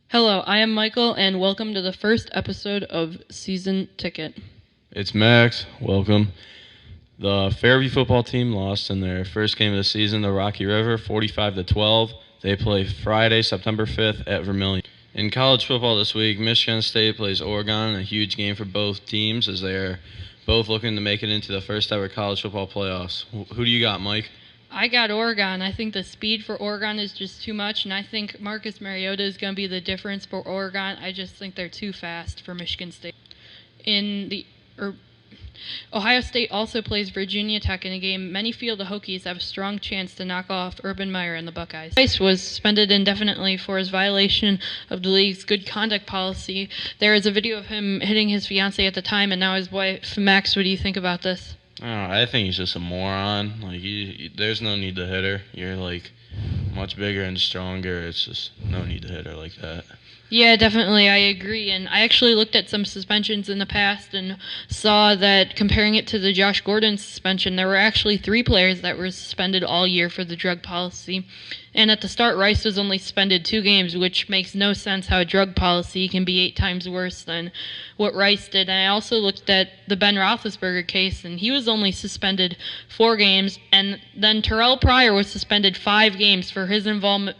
Hello, I am Michael, and welcome to the first episode of Season Ticket. It's Max. Welcome. The Fairview football team lost in their first game of the season to Rocky River, 45-12. They play Friday, September 5th at Vermillion. In college football this week, Michigan State plays Oregon, a huge game for both teams as they are both looking to make it into the first ever college football playoffs. Who do you got, Mike? I got Oregon. I think the speed for Oregon is just too much, and I think Marcus Mariota is going to be the difference for Oregon. I just think they're too fast for Michigan State. Ohio State also plays Virginia Tech in a game many feel the Hokies have a strong chance to knock off Urban Meyer and the Buckeyes. Rice was suspended indefinitely for his violation of the league's good conduct policy. There is a video of him hitting his fiancée at the time and now his wife. Max, what do you think about this? I think he's just a moron. There's no need to hit her. You're much bigger and stronger. It's just no need to hit her like that. Yeah, definitely, I agree. And I actually looked at some suspensions in the past and saw that comparing it to the Josh Gordon suspension, there were actually 3 players that were suspended all year for the drug policy. And at the start, Rice was only suspended 2 games, which makes no sense how a drug policy can be 8 times worse than what Rice did. And I also looked at the Ben Roethlisberger case, and he was only suspended 4 games. And then Terrell Pryor was suspended 5 games for his involvement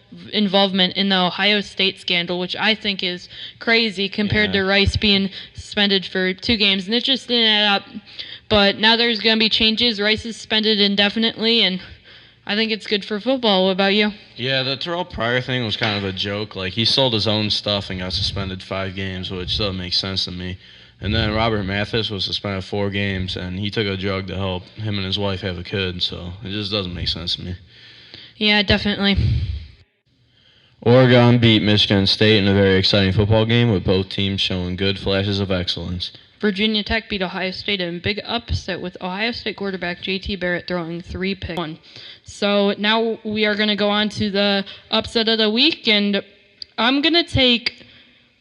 in the Ohio State scandal, which I think is crazy compared to Rice being suspended for 2 games. And it just didn't add up. But now there's going to be changes. Rice is suspended indefinitely, and I think it's good for football. What about you? Yeah, the Terrell Pryor thing was kind of a joke. He sold his own stuff and got suspended 5 games, which doesn't make sense to me. And then Robert Mathis was suspended 4 games, and he took a drug to help him and his wife have a kid, so it just doesn't make sense to me. Yeah, definitely. Oregon beat Michigan State in a very exciting football game with both teams showing good flashes of excellence. Virginia Tech beat Ohio State in a big upset with Ohio State quarterback J.T. Barrett throwing 3 picks. So now we are going to go on to the upset of the week, and I'm going to take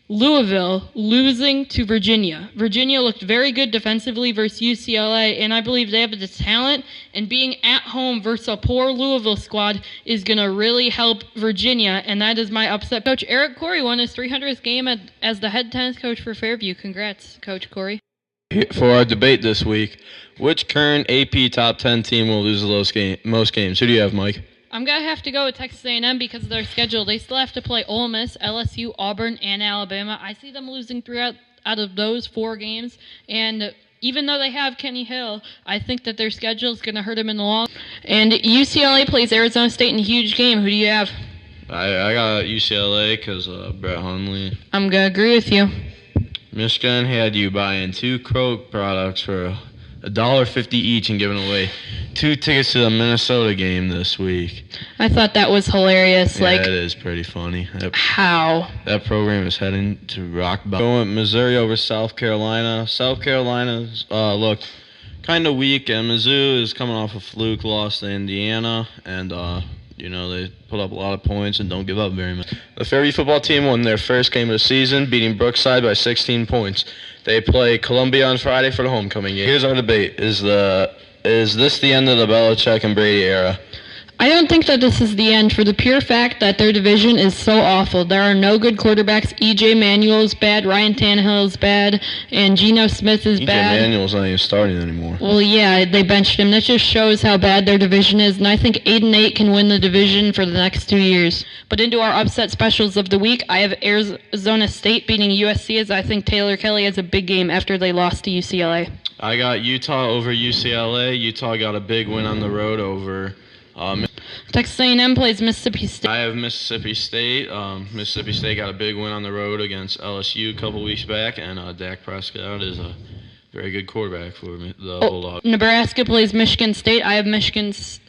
Louisville losing to Virginia. Virginia looked very good defensively versus UCLA, and I believe they have the talent, and being at home versus a poor Louisville squad is going to really help Virginia, and that is my upset. Coach Eric Corey won his 300th game as the head tennis coach for Fairview. Congrats, Coach Corey. For our debate this week, which current AP top 10 team will lose the most games? Who do you have, Mike? I'm going to have to go with Texas A&M because of their schedule. They still have to play Ole Miss, LSU, Auburn, and Alabama. I see them losing 3 out of those 4 games. And even though they have Kenny Hill, I think that their schedule is going to hurt them in the long run. And UCLA plays Arizona State in a huge game. Who do you have? I got UCLA because Brett Hundley. I'm going to agree with you. Michigan had you buying 2 Coke products for $1.50 each and giving away 2 tickets to the Minnesota game this week. I thought that was hilarious. Yeah, it is pretty funny. How? That program is heading to rock bottom. Going Missouri over South Carolina. South Carolina's looked kind of weak, and Mizzou is coming off a fluke loss to Indiana, and they put up a lot of points and don't give up very much. The Fairview football team won their first game of the season, beating Brookside by 16 points. They play Columbia on Friday for the homecoming game. Here's our debate. Is this the end of the Belichick and Brady era? I don't think that this is the end for the pure fact that their division is so awful. There are no good quarterbacks. E.J. Manuel is bad, Ryan Tannehill is bad, and Geno Smith is bad. E.J. Manuel's not even starting anymore. Well, yeah, they benched him. That just shows how bad their division is, and I think 8-8 can win the division for the next 2 years. But into our upset specials of the week, I have Arizona State beating USC, as I think Taylor Kelly has a big game after they lost to UCLA. I got Utah over UCLA. Utah got a big win on the road over Texas A&M plays Mississippi State. I have Mississippi State. Mississippi State got a big win on the road against LSU a couple weeks back, and Dak Prescott is a very good quarterback for the Bulldogs. Nebraska plays Michigan State. I have Michigan State